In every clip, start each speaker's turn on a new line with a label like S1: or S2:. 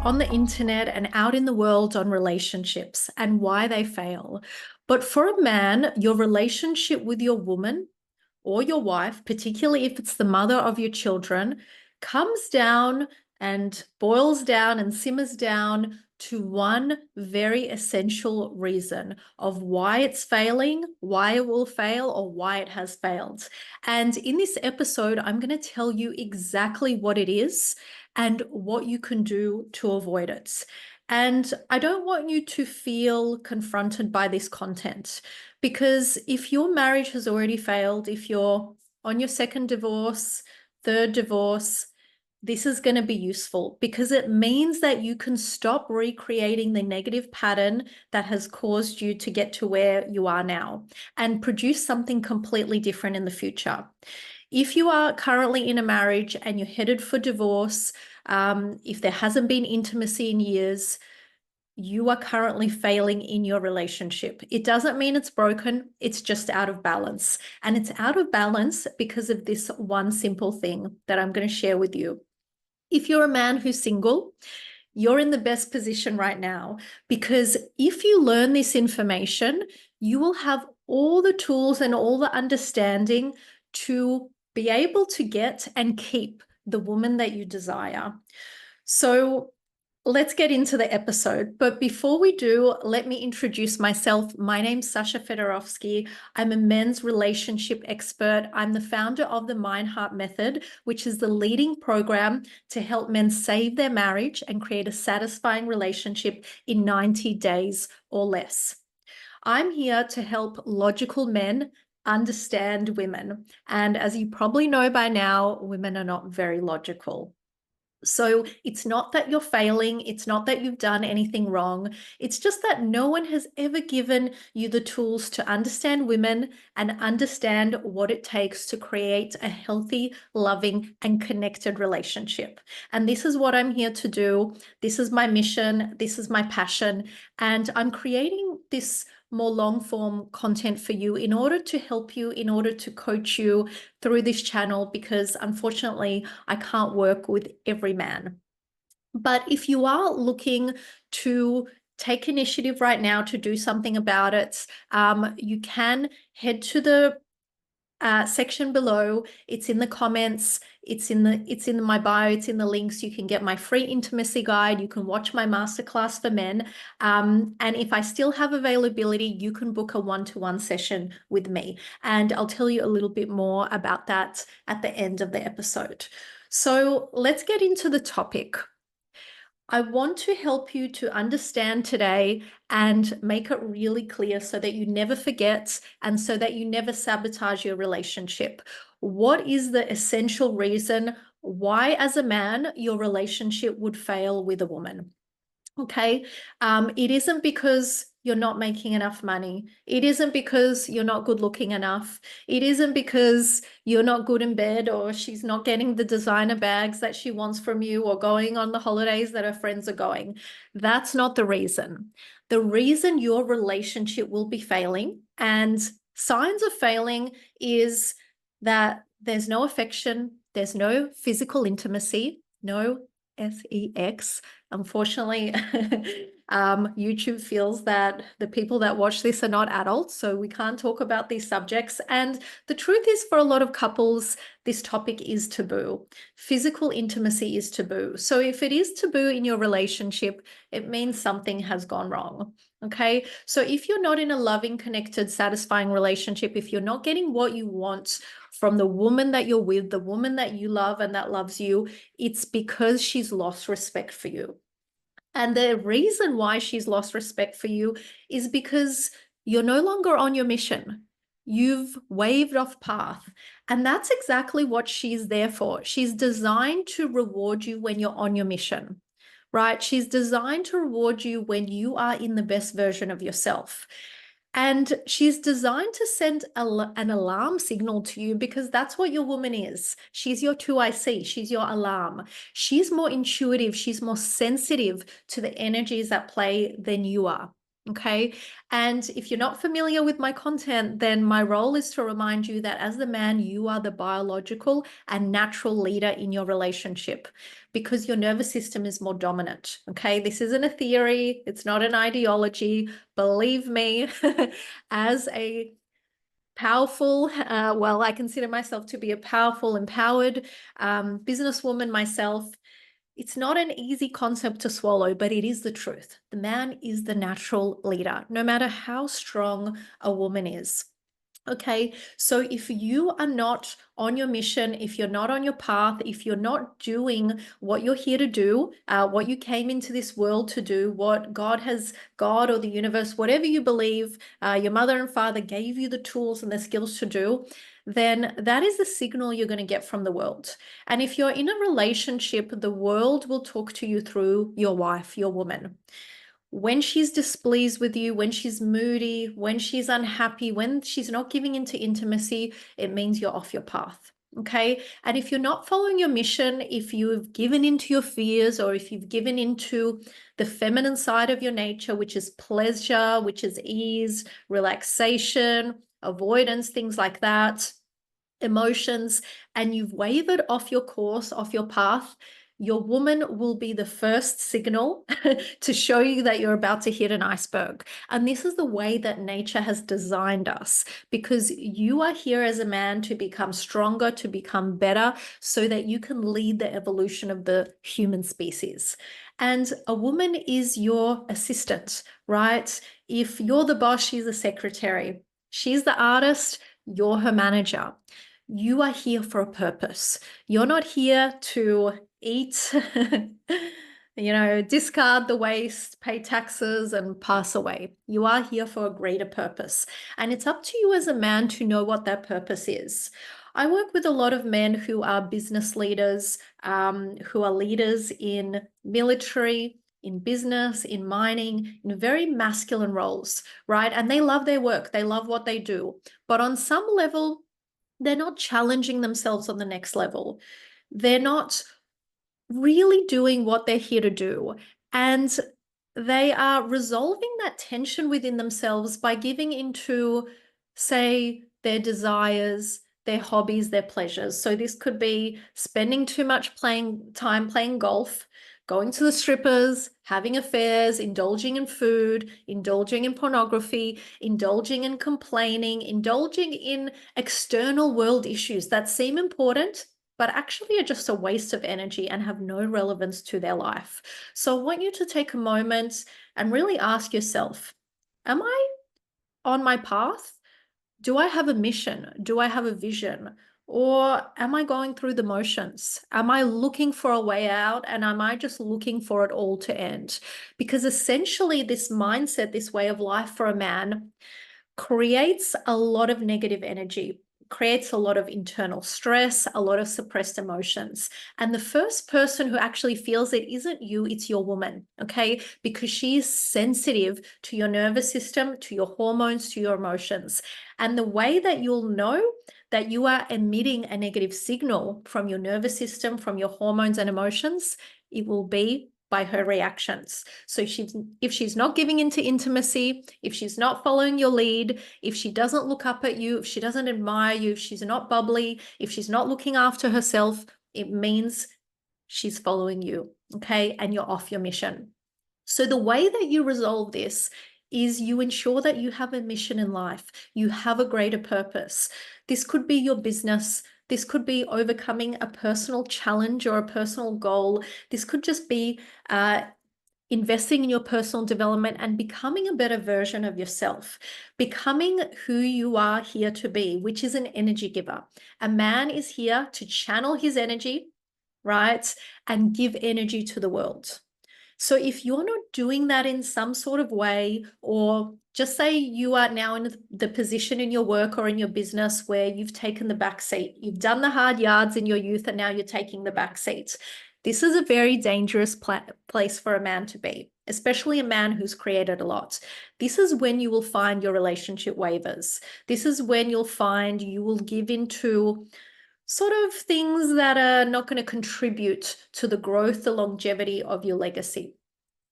S1: on the internet and out in the world on relationships and why they fail. But for a man, your relationship with your woman or your wife, particularly if it's the mother of your children, comes down and boils down and simmers down to one very essential reason of why it's failing, why it will fail, or why it has failed. And in this episode, I'm going to tell you exactly what it is and what you can do to avoid it. And I don't want you to feel confronted by this content, because if your marriage has already failed, if you're on your second divorce, third divorce, this is going to be useful because it means that you can stop recreating the negative pattern that has caused you to get to where you are now and produce something completely different in the future. If you are currently in a marriage and you're headed for divorce, if there hasn't been intimacy in years, you are currently failing in your relationship. It doesn't mean it's broken, it's just out of balance. And it's out of balance because of this one simple thing that I'm going to share with you. If you're a man who's single, you're in the best position right now, because if you learn this information, you will have all the tools and all the understanding to be able to get and keep the woman that you desire. So let's get into the episode. But before we do, let me introduce myself. My name's Sasha Fedorovsky. I'm a men's relationship expert. I'm the founder of the Mind Heart Method, which is the leading program to help men save their marriage and create a satisfying relationship in 90 days or less. I'm here to help logical men understand women. And as you probably know by now, women are not very logical. So it's not that you're failing. It's not that you've done anything wrong. It's just that no one has ever given you the tools to understand women and understand what it takes to create a healthy, loving, and connected relationship. And this is what I'm here to do. This is my mission. This is my passion. And I'm creating this more long form content for you in order to help you, in order to coach you through this channel, because unfortunately I can't work with every man. But if you are looking to take initiative right now to do something about it, you can head to the section below. It's in the comments, it's in my bio, it's in the links. You can get my free intimacy guide, you can watch my masterclass for men, and if I still have availability, you can book a one-to-one session with me, and I'll tell you a little bit more about that at the end of the episode. So let's get into the topic. I want to help you to understand today and make it really clear so that you never forget and so that you never sabotage your relationship. What is the essential reason why, as a man, your relationship would fail with a woman? Okay. It isn't because you're not making enough money. It isn't because you're not good looking enough. It isn't because you're not good in bed, or she's not getting the designer bags that she wants from you, or going on the holidays that her friends are going. That's not the reason. The reason your relationship will be failing, and signs of failing, is that there's no affection, there's no physical intimacy, no sex. Unfortunately, YouTube feels that the people that watch this are not adults, so we can't talk about these subjects. And the truth is, for a lot of couples, this topic is taboo. Physical intimacy is taboo. So if it is taboo in your relationship, it means something has gone wrong. Okay, so if you're not in a loving, connected, satisfying relationship, if you're not getting what you want from the woman that you're with, the woman that you love and that loves you, it's because she's lost respect for you. And the reason why she's lost respect for you is because you're no longer on your mission. You've waved off path. And that's exactly what she's there for. She's designed to reward you when you're on your mission, right? She's designed to reward you when you are in the best version of yourself. And she's designed to send an alarm signal to you, because that's what your woman is. She's your 2IC. She's your alarm. She's more intuitive. She's more sensitive to the energies at play than you are. Okay. And if you're not familiar with my content, then my role is to remind you that as the man, you are the biological and natural leader in your relationship because your nervous system is more dominant. Okay. This isn't a theory, it's not an ideology. Believe me, as a powerful, well, I consider myself to be a powerful, empowered businesswoman myself. It's not an easy concept to swallow, but it is the truth. The man is the natural leader, no matter how strong a woman is. Okay, so if you are not on your mission, if you're not on your path, if you're not doing what you're here to do, what you came into this world to do, what God or the universe, whatever you believe, your mother and father gave you the tools and the skills to do, then that is the signal you're going to get from the world. And if you're in a relationship, the world will talk to you through your wife, your woman. When she's displeased with you, when she's moody, when she's unhappy, when she's not giving into intimacy, it means you're off your path. Okay. And if you're not following your mission, if you've given into your fears, or if you've given into the feminine side of your nature, which is pleasure, which is ease, relaxation, avoidance, things like that, emotions, and you've wavered off your course, off your path, your woman will be the first signal to show you that you're about to hit an iceberg. And this is the way that nature has designed us, because you are here as a man to become stronger, to become better, so that you can lead the evolution of the human species. And a woman is your assistant, right? If you're the boss, she's the secretary. She's the artist, you're her manager. You are here for a purpose. You're not here to eat, discard the waste, pay taxes, and pass away. You are here for a greater purpose. And it's up to you as a man to know what that purpose is. I work with a lot of men who are business leaders, who are leaders in military, in business, in mining, in very masculine roles, right? And they love their work. They love what they do. But on some level, they're not challenging themselves on the next level. They're not really doing what they're here to do. And they are resolving that tension within themselves by giving into, say, their desires, their hobbies, their pleasures. So this could be spending too much time playing golf, going to the strippers, having affairs, indulging in food, indulging in pornography, indulging in complaining, indulging in external world issues that seem important, but actually are just a waste of energy and have no relevance to their life. So I want you to take a moment and really ask yourself, am I on my path? Do I have a mission? Do I have a vision? Or am I going through the motions? Am I looking for a way out, and am I just looking for it all to end? Because essentially this mindset, this way of life for a man creates a lot of negative energy, creates a lot of internal stress, a lot of suppressed emotions. And the first person who actually feels it isn't you, it's your woman, okay? Because she's sensitive to your nervous system, to your hormones, to your emotions. And the way that you'll know that you are emitting a negative signal from your nervous system, from your hormones and emotions, it will be by her reactions. So if she's not giving into intimacy, if she's not following your lead, if she doesn't look up at you, if she doesn't admire you, if she's not bubbly, if she's not looking after herself, it means she's following you, okay? And you're off your mission. So the way that you resolve this is you ensure that you have a mission in life. You have a greater purpose. This could be your business. This could be overcoming a personal challenge or a personal goal. This could just be investing in your personal development and becoming a better version of yourself, becoming who you are here to be, which is an energy giver. A man is here to channel his energy, right, and give energy to the world. So if you're not doing that in some sort of way, or just say you are now in the position in your work or in your business where you've taken the back seat, you've done the hard yards in your youth and now you're taking the back seat. This is a very dangerous place for a man to be, especially a man who's created a lot. This is when you will find your relationship wavers. This is when you'll find you will give into sort of things that are not going to contribute to the growth, the longevity of your legacy.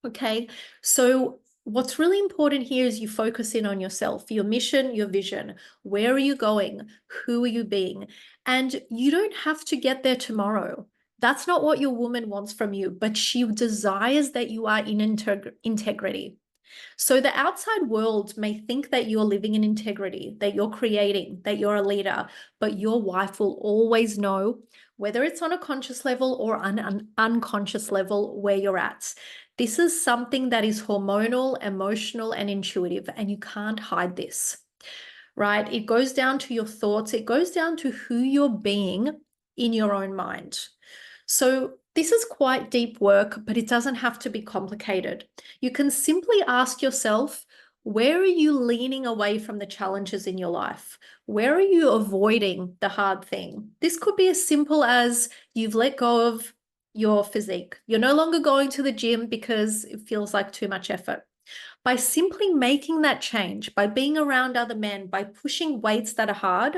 S1: Okay, so what's really important here is you focus in on yourself, your mission, your vision. Where are you going? Who are you being? And you don't have to get there tomorrow. That's not what your woman wants from you, but she desires that you are in integrity. So the outside world may think that you're living in integrity, that you're creating, that you're a leader, but your wife will always know, whether it's on a conscious level or an unconscious level, where you're at. This is something that is hormonal, emotional, and intuitive, and you can't hide this, right? It goes down to your thoughts. It goes down to who you're being in your own mind. So this is quite deep work, but it doesn't have to be complicated. You can simply ask yourself, where are you leaning away from the challenges in your life? Where are you avoiding the hard thing? This could be as simple as you've let go of your physique. You're no longer going to the gym because it feels like too much effort. By simply making that change, by being around other men, by pushing weights that are hard,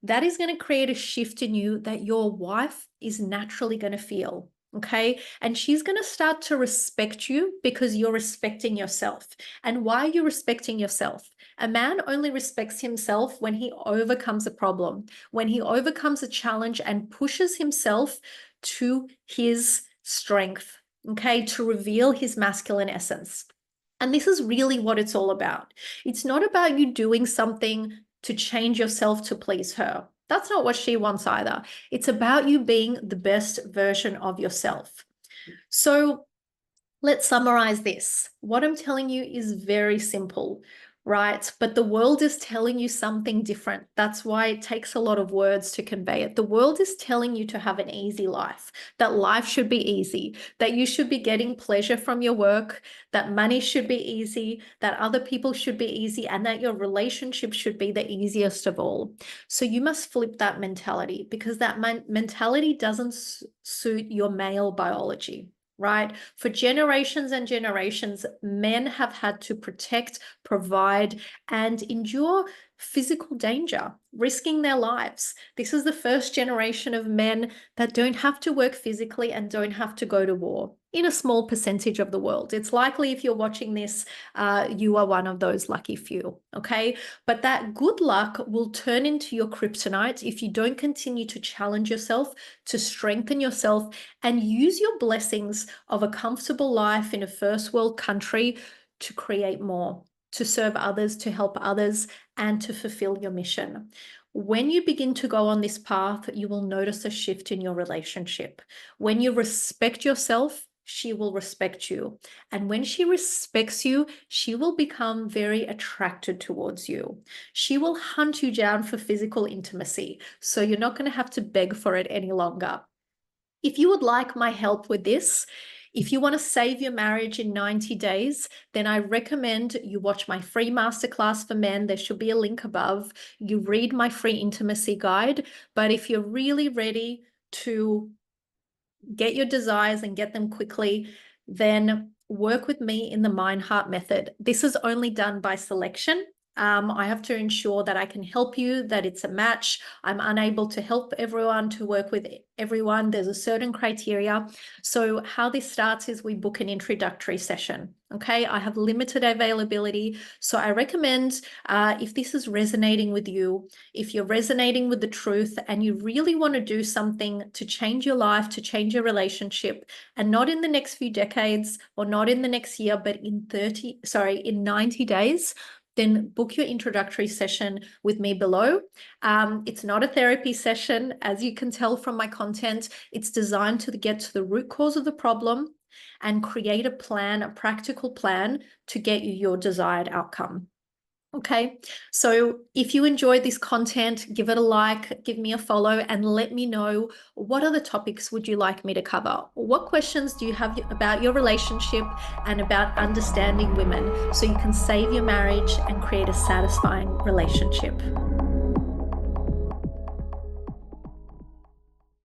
S1: that is going to create a shift in you that your wife is naturally going to feel. Okay. And she's going to start to respect you because you're respecting yourself. And why are you respecting yourself? A man only respects himself when he overcomes a problem, when he overcomes a challenge and pushes himself to his strength, okay, to reveal his masculine essence. And this is really what it's all about. It's not about you doing something to change yourself to please her. That's not what she wants either. It's about you being the best version of yourself. So let's summarize this. What I'm telling you is very simple, right? But the world is telling you something different. That's why it takes a lot of words to convey it. The world is telling you to have an easy life, that life should be easy, that you should be getting pleasure from your work, that money should be easy, that other people should be easy, and that your relationship should be the easiest of all. So you must flip that mentality, because that mentality doesn't suit your male biology. Right? For generations and generations, men have had to protect, provide, and endure physical danger, risking their lives. This is the first generation of men that don't have to work physically and don't have to go to war in a small percentage of the world. It's likely if you're watching this, you are one of those lucky few, okay? But that good luck will turn into your kryptonite if you don't continue to challenge yourself, to strengthen yourself, and use your blessings of a comfortable life in a first world country to create more, to serve others, to help others, and to fulfill your mission. When you begin to go on this path, you will notice a shift in your relationship. When you respect yourself, she will respect you. And when she respects you, she will become very attracted towards you. She will hunt you down for physical intimacy. So you're not going to have to beg for it any longer. If you would like my help with this, if you want to save your marriage in 90 days, then I recommend you watch my free masterclass for men. There should be a link above. You read my free intimacy guide. But if you're really ready to get your desires and get them quickly, then work with me in the Mind Heart method. This is only done by selection. I have to ensure that I can help you, that it's a match. I'm unable to help everyone, to work with everyone. There's a certain criteria. So how this starts is we book an introductory session. Okay, I have limited availability. So I recommend, if this is resonating with you, if you're resonating with the truth and you really want to do something to change your life, to change your relationship, and not in the next few decades or not in the next year, but in 90 days, then book your introductory session with me below. It's not a therapy session. As you can tell from my content, it's designed to get to the root cause of the problem and create a plan, a practical plan to get you your desired outcome. Okay, so if you enjoyed this content, give it a like, give me a follow, and let me know what other topics would you like me to cover? What questions do you have about your relationship and about understanding women so you can save your marriage and create a satisfying relationship?